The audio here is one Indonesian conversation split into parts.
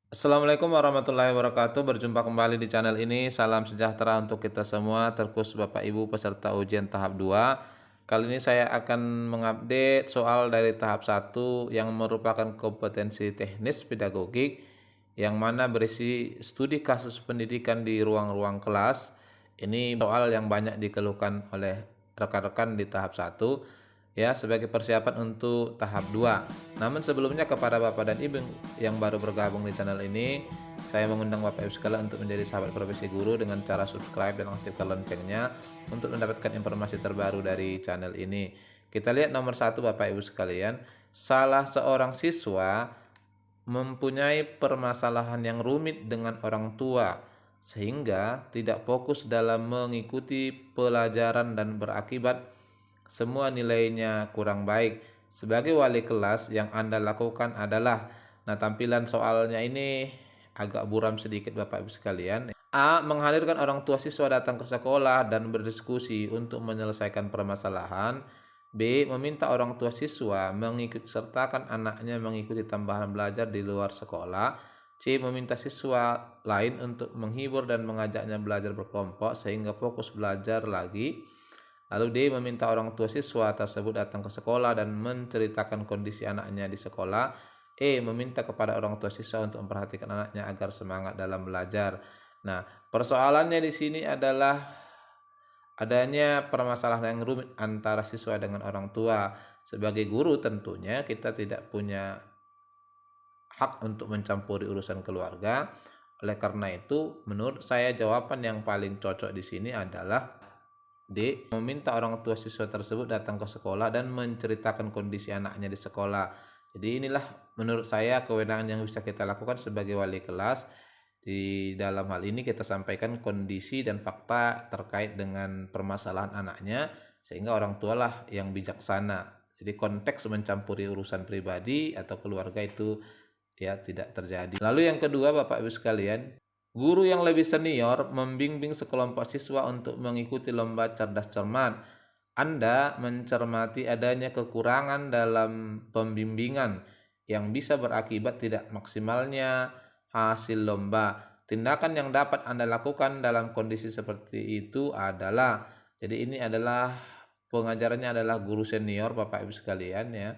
Assalamualaikum warahmatullahi wabarakatuh. Berjumpa kembali di channel ini. Salam sejahtera untuk kita semua, terkhusus Bapak Ibu peserta ujian tahap 2. Kali ini saya akan mengupdate soal dari tahap 1 yang merupakan kompetensi teknis pedagogik yang mana berisi studi kasus pendidikan di ruang-ruang kelas. Ini soal yang banyak dikeluhkan oleh rekan-rekan di tahap 1 ya sebagai persiapan untuk tahap 2. Namun sebelumnya kepada Bapak dan Ibu yang baru bergabung di channel ini, saya mengundang Bapak Ibu sekalian untuk menjadi sahabat profesi guru dengan cara subscribe dan aktifkan loncengnya untuk mendapatkan informasi terbaru dari channel ini. Kita lihat nomor 1 Bapak Ibu sekalian, salah seorang siswa mempunyai permasalahan yang rumit dengan orang tua sehingga tidak fokus dalam mengikuti pelajaran dan berakibat semua nilainya kurang baik. Sebagai wali kelas yang Anda lakukan adalah, nah tampilan soalnya ini agak buram sedikit Bapak Ibu sekalian. A. Menghadirkan orang tua siswa datang ke sekolah dan berdiskusi untuk menyelesaikan permasalahan. B. Meminta orang tua siswa mengikut sertakan anaknya mengikuti tambahan belajar di luar sekolah. C. Meminta siswa lain untuk menghibur dan mengajaknya belajar berkelompok sehingga fokus belajar lagi. Lalu D. Meminta orang tua siswa tersebut datang ke sekolah dan menceritakan kondisi anaknya di sekolah. E. Meminta kepada orang tua siswa untuk memperhatikan anaknya agar semangat dalam belajar. Nah, persoalannya di sini adalah adanya permasalahan yang rumit antara siswa dengan orang tua. Sebagai guru tentunya kita tidak punya hak untuk mencampuri urusan keluarga. Oleh karena itu, menurut saya jawaban yang paling cocok di sini adalah D. Meminta orang tua siswa tersebut datang ke sekolah dan menceritakan kondisi anaknya di sekolah. Jadi inilah menurut saya kewenangan yang bisa kita lakukan sebagai wali kelas. Di dalam hal ini kita sampaikan kondisi dan fakta terkait dengan permasalahan anaknya sehingga orang tualah yang bijaksana. Jadi konteks mencampuri urusan pribadi atau keluarga itu ya tidak terjadi. Lalu yang kedua Bapak Ibu sekalian, guru yang lebih senior membimbing sekelompok siswa untuk mengikuti lomba cerdas cermat. Anda mencermati adanya kekurangan dalam pembimbingan yang bisa berakibat tidak maksimalnya hasil lomba. Tindakan yang dapat Anda lakukan dalam kondisi seperti itu adalah, jadi ini adalah pengajarannya adalah guru senior Bapak Ibu sekalian ya.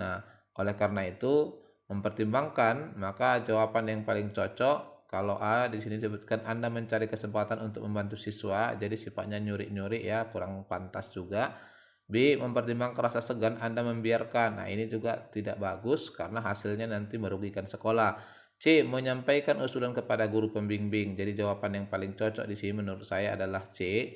Nah, oleh karena itu mempertimbangkan, maka jawaban yang paling cocok kalau A di sini disebutkan Anda mencari kesempatan untuk membantu siswa, jadi sifatnya nyuri-nyuri ya, kurang pantas juga. B. Mempertimbangkan rasa segan Anda membiarkan. Nah, ini juga tidak bagus karena hasilnya nanti merugikan sekolah. C. Menyampaikan usulan kepada guru pembimbing. Jadi jawaban yang paling cocok di sini menurut saya adalah C.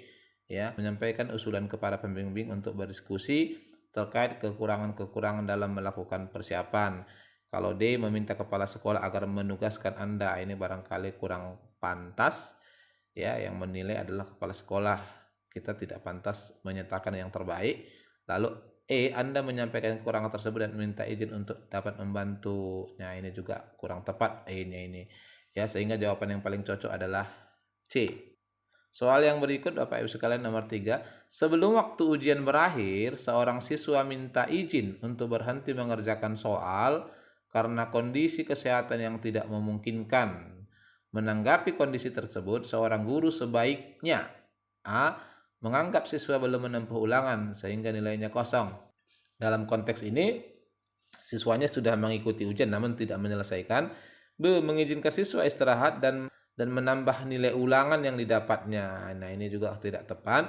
Ya, menyampaikan usulan kepada pembimbing untuk berdiskusi terkait kekurangan-kekurangan dalam melakukan persiapan. Kalau D. Meminta kepala sekolah agar menugaskan Anda, ini barangkali kurang pantas ya, yang menilai adalah kepala sekolah. Kita tidak pantas menyatakan yang terbaik. Lalu E. Anda menyampaikan kekurangan tersebut dan meminta izin untuk dapat membantu. Nah, ini juga kurang tepat E-nya ini. Ya, sehingga jawaban yang paling cocok adalah C. Soal yang berikut Bapak Ibu sekalian nomor 3. Sebelum waktu ujian berakhir, seorang siswa minta izin untuk berhenti mengerjakan soal karena kondisi kesehatan yang tidak memungkinkan. Menanggapi kondisi tersebut, seorang guru sebaiknya A. Menganggap siswa belum menempuh ulangan sehingga nilainya kosong. Dalam konteks ini, siswanya sudah mengikuti ujian namun tidak menyelesaikan. B. Mengizinkan siswa istirahat dan menambah nilai ulangan yang didapatnya. Nah, ini juga tidak tepat.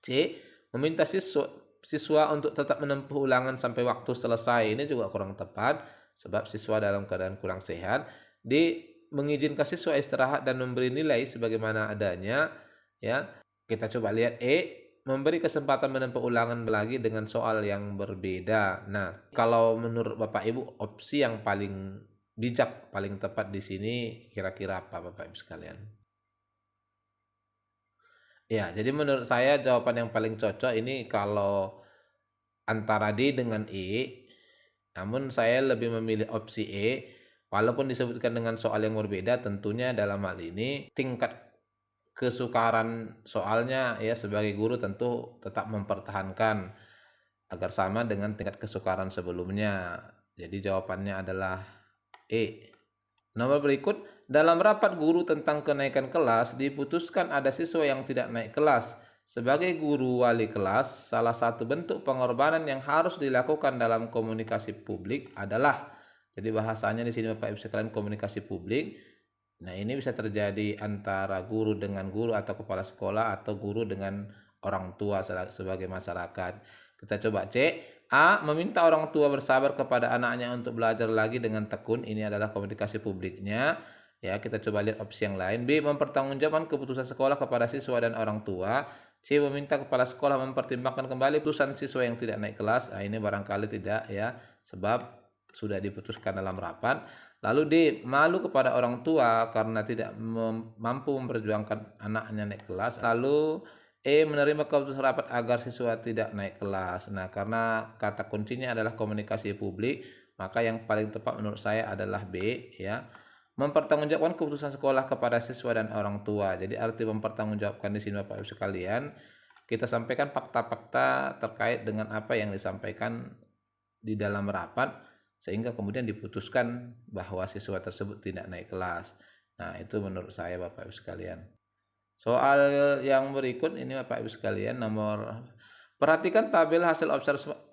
C. Meminta siswa untuk tetap menempuh ulangan sampai waktu selesai. Ini juga kurang tepat sebab siswa dalam keadaan kurang sehat. D. Mengizinkan siswa istirahat dan memberi nilai sebagaimana adanya. Ya, kita coba lihat E. Memberi kesempatan menempuh ulangan lagi dengan soal yang berbeda. Nah, kalau menurut Bapak Ibu opsi yang paling bijak, paling tepat di sini kira-kira apa Bapak Ibu sekalian? Ya, jadi menurut saya jawaban yang paling cocok ini kalau antara D dengan E, namun saya lebih memilih opsi E. Walaupun disebutkan dengan soal yang berbeda, tentunya dalam hal ini tingkat kesukaran soalnya ya sebagai guru tentu tetap mempertahankan agar sama dengan tingkat kesukaran sebelumnya. Jadi jawabannya adalah E. Nomor berikut, dalam rapat guru tentang kenaikan kelas diputuskan ada siswa yang tidak naik kelas. Sebagai guru wali kelas, salah satu bentuk pengorbanan yang harus dilakukan dalam komunikasi publik adalah, jadi bahasanya di sini Bapak Ibu sekalian, komunikasi publik. Nah, ini bisa terjadi antara guru dengan guru atau kepala sekolah atau guru dengan orang tua sebagai masyarakat. Kita coba cek. A. Meminta orang tua bersabar kepada anaknya untuk belajar lagi dengan tekun. Ini adalah komunikasi publiknya. Ya, kita coba lihat opsi yang lain. B. Mempertanggungjawabkan keputusan sekolah kepada siswa dan orang tua. C. Meminta kepala sekolah mempertimbangkan kembali putusan siswa yang tidak naik kelas. Nah, ini barangkali tidak ya, sebab sudah diputuskan dalam rapat. Lalu D. Malu kepada orang tua karena tidak mampu memperjuangkan anaknya naik kelas. Lalu E. Menerima keputusan rapat agar siswa tidak naik kelas. Nah, karena kata kuncinya adalah komunikasi publik, maka yang paling tepat menurut saya adalah B ya. Mempertanggungjawabkan keputusan sekolah kepada siswa dan orang tua. Jadi arti mempertanggungjawabkan di sini Bapak Ibu sekalian, kita sampaikan fakta-fakta terkait dengan apa yang disampaikan di dalam rapat sehingga kemudian diputuskan bahwa siswa tersebut tidak naik kelas. Nah, itu menurut saya Bapak Ibu sekalian. Soal yang berikut ini Bapak Ibu sekalian, perhatikan tabel hasil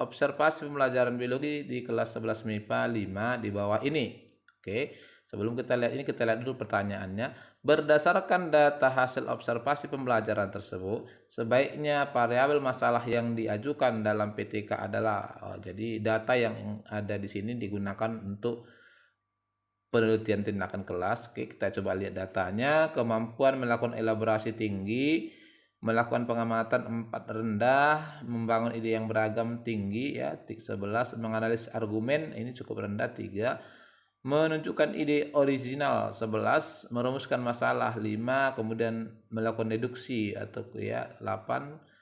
observasi pembelajaran biologi di kelas 11 MIPA 5 di bawah ini. Oke, sebelum kita lihat ini, kita lihat dulu pertanyaannya. Berdasarkan data hasil observasi pembelajaran tersebut, sebaiknya variabel masalah yang diajukan dalam PTK adalah, jadi data yang ada di sini digunakan untuk penelitian tindakan kelas. Oke, kita coba lihat datanya. Kemampuan melakukan elaborasi tinggi, melakukan pengamatan 4 rendah, membangun ide yang beragam tinggi ya 11, menganalisis argumen ini cukup rendah 3, menunjukkan ide original 11, merumuskan masalah 5, kemudian melakukan deduksi atau ya 8,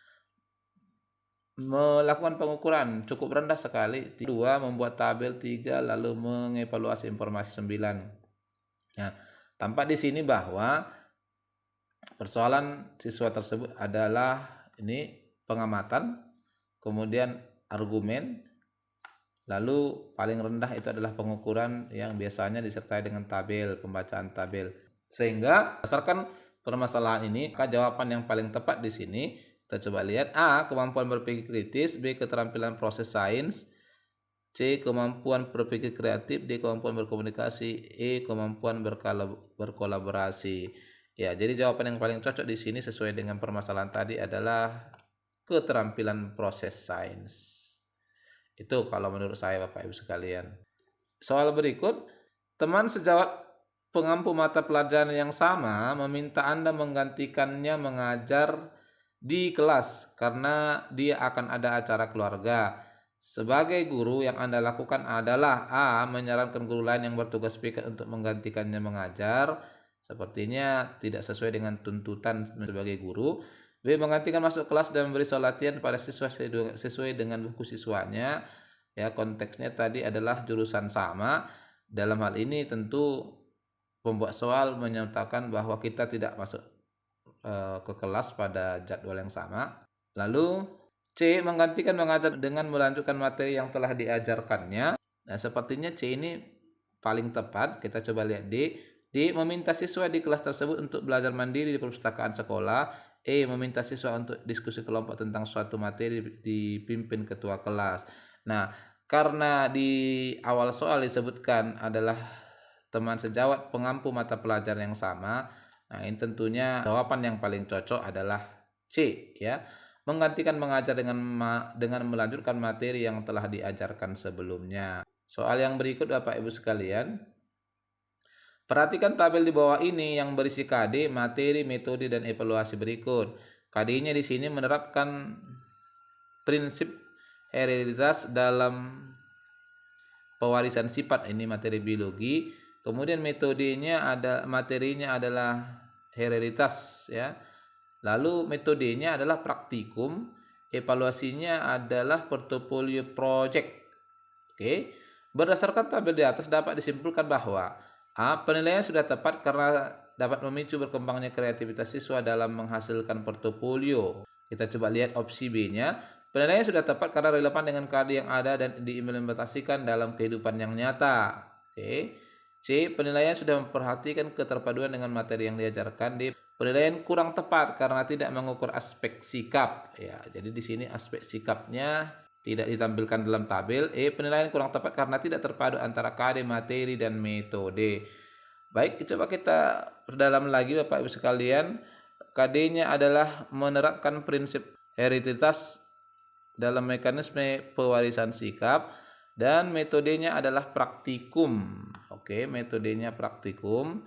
melakukan pengukuran cukup rendah sekali 2, membuat tabel 3, lalu mengevaluasi informasi 9. Nah, tampak di sini bahwa persoalan siswa tersebut adalah ini pengamatan, kemudian argumen, lalu paling rendah itu adalah pengukuran yang biasanya disertai dengan tabel, pembacaan tabel. Sehingga berdasarkan permasalahan ini, maka jawaban yang paling tepat di sini kita coba lihat. A. Kemampuan berpikir kritis. B. Keterampilan proses sains. C. Kemampuan berpikir kreatif. D. Kemampuan berkomunikasi. E. Kemampuan berkolaborasi. Ya, jadi jawaban yang paling cocok di sini sesuai dengan permasalahan tadi adalah keterampilan proses sains. Itu kalau menurut saya Bapak Ibu sekalian. Soal berikut, teman sejawat pengampu mata pelajaran yang sama meminta Anda menggantikannya mengajar di kelas karena dia akan ada acara keluarga. Sebagai guru, yang Anda lakukan adalah A. Menyarankan guru lain yang bertugas piket untuk menggantikannya mengajar. Sepertinya tidak sesuai dengan tuntutan sebagai guru. B. Menggantikan masuk kelas dan memberi soal latihan pada siswa sesuai dengan buku siswanya. Ya, konteksnya tadi adalah jurusan sama. Dalam hal ini tentu pembuat soal menyatakan bahwa kita tidak masuk ke kelas pada jadwal yang sama. Lalu C. Menggantikan mengajar dengan melanjutkan materi yang telah diajarkannya. Nah, sepertinya C ini paling tepat. Kita coba lihat D. D. Meminta siswa di kelas tersebut untuk belajar mandiri di perpustakaan sekolah. E. Meminta siswa untuk diskusi kelompok tentang suatu materi dipimpin ketua kelas. Nah, karena di awal soal disebutkan adalah teman sejawat pengampu mata pelajaran yang sama, nah ini tentunya jawaban yang paling cocok adalah C ya. Menggantikan mengajar dengan melanjutkan materi yang telah diajarkan sebelumnya. Soal yang berikut Bapak Ibu sekalian. Perhatikan tabel di bawah ini yang berisi KD, materi, metode, dan evaluasi berikut. KD-nya di sini menerapkan prinsip hereditas dalam pewarisan sifat, ini materi biologi. Kemudian metodenya materinya adalah hereditas ya. Lalu metodenya adalah praktikum, evaluasinya adalah portofolio project. Oke. Berdasarkan tabel di atas dapat disimpulkan bahwa A. Penilaian sudah tepat karena dapat memicu berkembangnya kreativitas siswa dalam menghasilkan portofolio. Kita coba lihat opsi B-nya. Penilaian sudah tepat karena relevan dengan KD yang ada dan diimplementasikan dalam kehidupan yang nyata. Oke. C. Penilaian sudah memperhatikan keterpaduan dengan materi yang diajarkan. D. Penilaian kurang tepat karena tidak mengukur aspek sikap. Ya, jadi di sini aspek sikapnya tidak ditampilkan dalam tabel. E. Penilaian kurang tepat karena tidak terpadu antara KD, materi, dan metode. Baik, coba kita perdalam lagi Bapak Ibu sekalian. KD-nya adalah menerapkan prinsip hereditas dalam mekanisme pewarisan sikap, dan metodenya adalah praktikum. Oke, metodenya praktikum.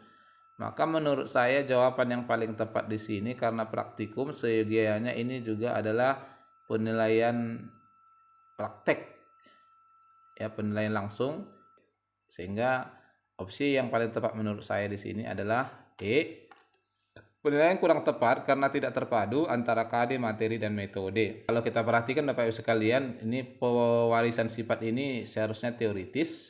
Maka menurut saya jawaban yang paling tepat di sini karena praktikum, seyogianya ini juga adalah penilaian praktek. Ya, penilaian langsung. Sehingga opsi yang paling tepat menurut saya di sini adalah E. Penilaian kurang tepat karena tidak terpadu antara KD, materi, dan metode. Kalau kita perhatikan Bapak Ibu sekalian, ini pewarisan sifat ini seharusnya teoritis.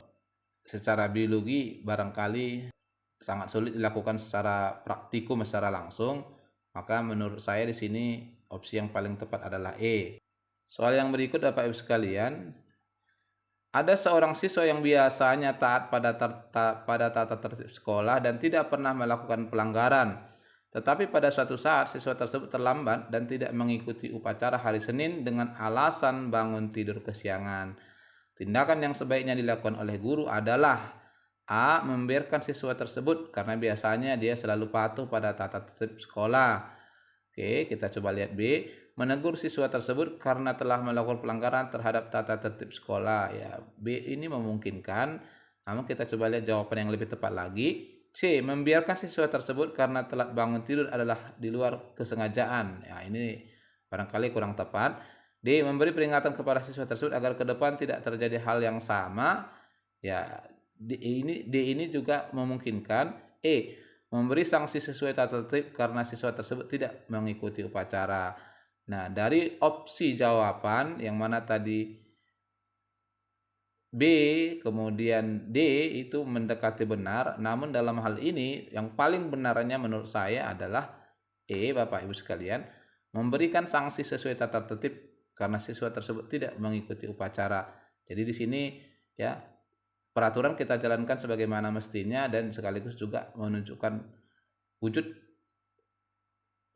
Secara biologi barangkali sangat sulit dilakukan secara praktikum, secara langsung. Maka menurut saya di sini opsi yang paling tepat adalah E. Soal yang berikut Bapak Ibu sekalian, ada seorang siswa yang biasanya taat pada tata tertib sekolah dan tidak pernah melakukan pelanggaran. Tetapi pada suatu saat siswa tersebut terlambat dan tidak mengikuti upacara hari Senin dengan alasan bangun tidur kesiangan. Tindakan yang sebaiknya dilakukan oleh guru adalah A. Membiarkan siswa tersebut karena biasanya dia selalu patuh pada tata tertib sekolah. Oke, kita coba lihat B. Menegur siswa tersebut karena telah melakukan pelanggaran terhadap tata tertib sekolah. Ya, B ini memungkinkan. Namun kita coba lihat jawaban yang lebih tepat lagi. C. Membiarkan siswa tersebut karena telat bangun tidur adalah di luar kesengajaan. Ya, ini barangkali kurang tepat. D. Memberi peringatan kepada siswa tersebut agar ke depan tidak terjadi hal yang sama. Ya, D ini juga memungkinkan. E. Memberi sanksi sesuai tata tertib karena siswa tersebut tidak mengikuti upacara. Nah, dari opsi jawaban yang mana tadi B kemudian D itu mendekati benar, namun dalam hal ini yang paling benarnya menurut saya adalah E, Bapak Ibu sekalian, memberikan sanksi sesuai tata tertib karena siswa tersebut tidak mengikuti upacara. Jadi di sini ya peraturan kita jalankan sebagaimana mestinya dan sekaligus juga menunjukkan wujud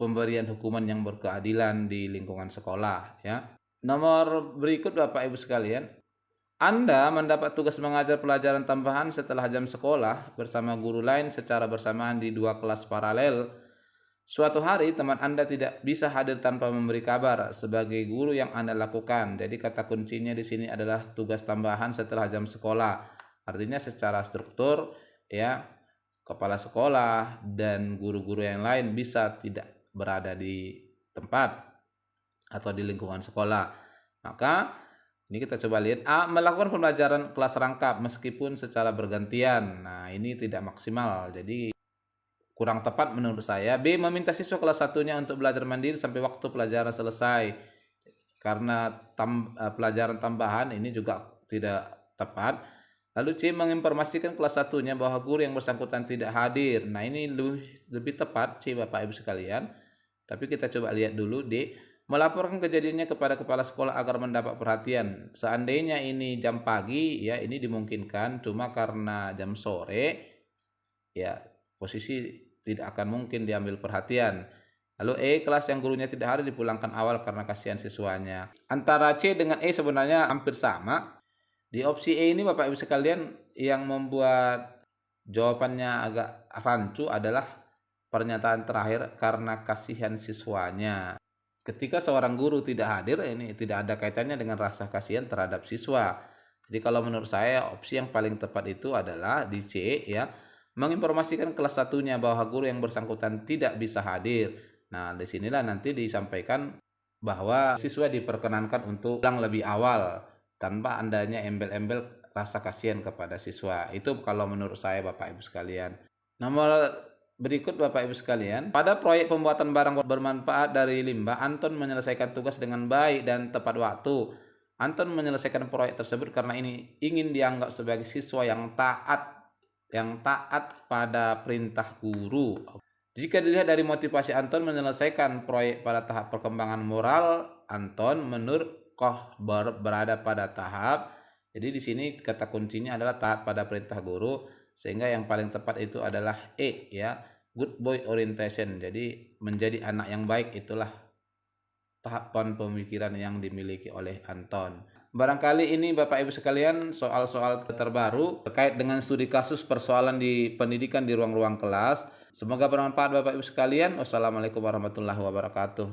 pemberian hukuman yang berkeadilan di lingkungan sekolah ya. Nomor berikut Bapak Ibu sekalian, Anda mendapat tugas mengajar pelajaran tambahan setelah jam sekolah bersama guru lain secara bersamaan di 2 kelas paralel. Suatu hari teman Anda tidak bisa hadir tanpa memberi kabar sebagai guru yang Anda lakukan. Jadi kata kuncinya di sini adalah tugas tambahan setelah jam sekolah. Artinya secara struktur ya, kepala sekolah dan guru-guru yang lain bisa tidak berada di tempat atau di lingkungan sekolah. Maka ini kita coba lihat. A. Melakukan pembelajaran kelas rangkap meskipun secara bergantian. Nah, ini tidak maksimal. Jadi kurang tepat menurut saya. B. Meminta siswa kelas 1-nya untuk belajar mandiri sampai waktu pelajaran selesai. Karena pelajaran tambahan ini juga tidak tepat. Lalu C. Menginformasikan kelas 1-nya bahwa guru yang bersangkutan tidak hadir. Nah, ini lebih tepat C, Bapak Ibu sekalian. Tapi kita coba lihat dulu D. Melaporkan kejadiannya kepada kepala sekolah agar mendapat perhatian. Seandainya ini jam pagi ya ini dimungkinkan, cuma karena jam sore ya posisi tidak akan mungkin diambil perhatian. Lalu E. Kelas yang gurunya tidak hadir dipulangkan awal karena kasihan siswanya. Antara C dengan E sebenarnya hampir sama. Di opsi E ini Bapak Ibu sekalian yang membuat jawabannya agak rancu adalah pernyataan terakhir karena kasihan siswanya. Ketika seorang guru tidak hadir, ini tidak ada kaitannya dengan rasa kasihan terhadap siswa. Jadi kalau menurut saya opsi yang paling tepat itu adalah di C ya, menginformasikan kelas 1-nya bahwa guru yang bersangkutan tidak bisa hadir. Nah, disinilah nanti disampaikan bahwa siswa diperkenankan untuk pulang lebih awal tanpa adanya embel-embel rasa kasihan kepada siswa. Itu kalau menurut saya Bapak Ibu sekalian. Nomor berikut Bapak Ibu sekalian, pada proyek pembuatan barang bermanfaat dari limbah, Anton menyelesaikan tugas dengan baik dan tepat waktu. Anton menyelesaikan proyek tersebut karena ini ingin dianggap sebagai siswa yang taat pada perintah guru. Jika dilihat dari motivasi Anton menyelesaikan proyek pada tahap perkembangan moral, Anton menurut Koch berada pada tahap. Jadi di sini kata kuncinya adalah taat pada perintah guru. Sehingga yang paling tepat itu adalah E ya, good boy orientation. Jadi menjadi anak yang baik itulah tahapan pemikiran yang dimiliki oleh Anton. Barangkali ini Bapak Ibu sekalian soal-soal terbaru terkait dengan studi kasus persoalan di pendidikan di ruang-ruang kelas. Semoga bermanfaat Bapak Ibu sekalian. Wassalamualaikum warahmatullahi wabarakatuh.